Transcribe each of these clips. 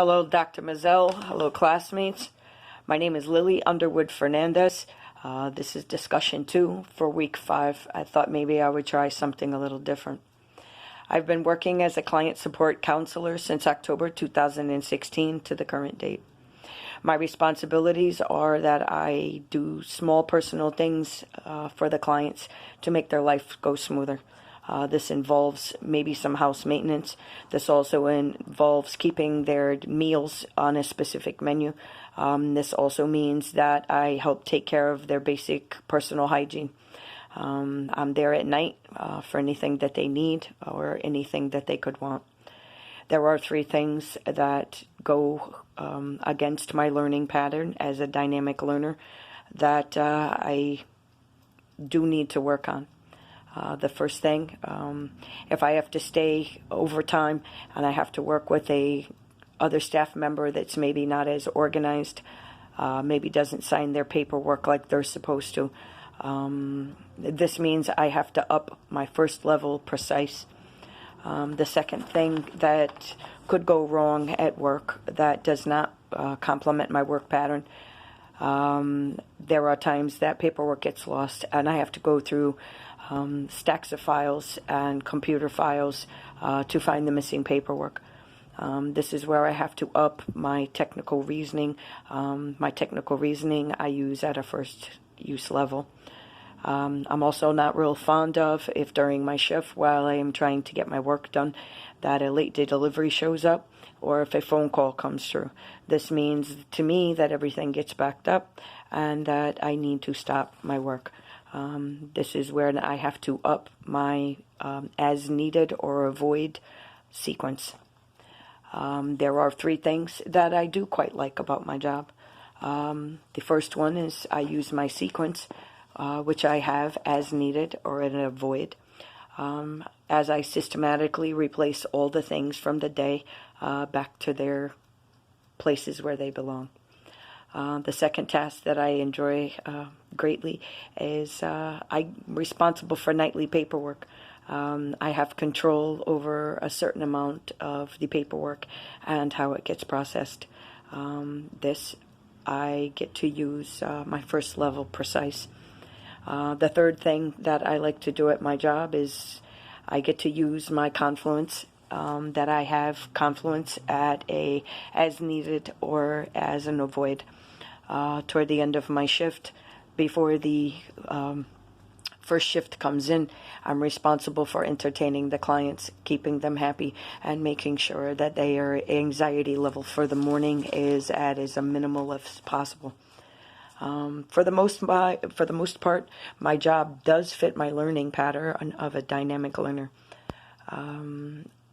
Hello, Dr. Mazel. Hello, classmates. My name is Lily Underwood Fernandez. This is discussion 2 for week 5. I thought maybe I would try something a little different. I've been working as a client support counselor since October 2016 to the current date. My responsibilities are that I do small personal things for the clients to make their life go smoother. This involves maybe some house maintenance. This also involves keeping their meals on a specific menu. This also means that I help take care of their basic personal hygiene. I'm there at night for anything that they need or anything that they could want. There are 3 things that go against my learning pattern as a dynamic learner that I do need to work on. The first thing, if I have to stay overtime and I have to work with a other staff member that's maybe not as organized, maybe doesn't sign their paperwork like they're supposed to, this means I have to up my first level precise. The second thing that could go wrong at work that does not complement my work pattern, there are times that paperwork gets lost and I have to go through stacks of files and computer files to find the missing paperwork. This is where I have to up my technical reasoning. My technical reasoning I use at a first use level. I'm also not real fond of if during my shift while I am trying to get my work done that a late day delivery shows up or if a phone call comes through. This means to me that everything gets backed up and that I need to stop my work. This is where I have to up my as needed or avoid sequence. There are 3 things that I do quite like about my job. The first one is I use my sequence, which I have as needed or in avoid, as I systematically replace all the things from the day back to their places where they belong. The second task that I enjoy greatly is I'm responsible for nightly paperwork. I have control over a certain amount of the paperwork and how it gets processed. This I get to use my first level precise. The third thing that I like to do at my job is I get to use my confluence, that I have confluence at a as needed or as an avoid. Toward the end of my shift, before the first shift comes in, I'm responsible for entertaining the clients, keeping them happy, and making sure that their anxiety level for the morning is at as a minimal as possible. For the most part, my job does fit my learning pattern of a dynamic learner.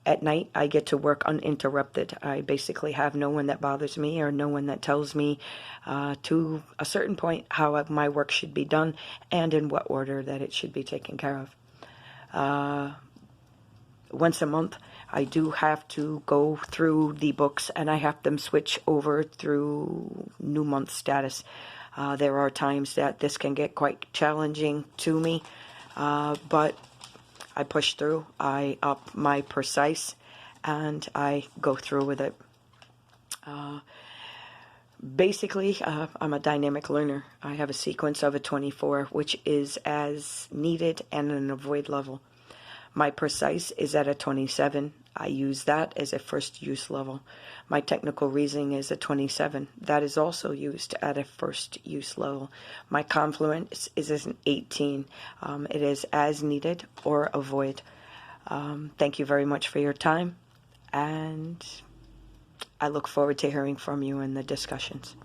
At night, I get to work uninterrupted. I basically have no one that bothers me or no one that tells me to a certain point how my work should be done and in what order that it should be taken care of. Once a month, I do have to go through the books and I have them switch over through new month status. There are times that this can get quite challenging to me, but I push through, I up my precise, and I go through with it. Basically, I'm a dynamic learner. I have a sequence of a 24, which is as needed and an avoid level. My precise is at a 27. I use that as a first use level. My technical reasoning is a 27. That is also used at a first use level. My confluence is an 18. It is as needed or avoid. Thank you very much for your time, and I look forward to hearing from you in the discussions.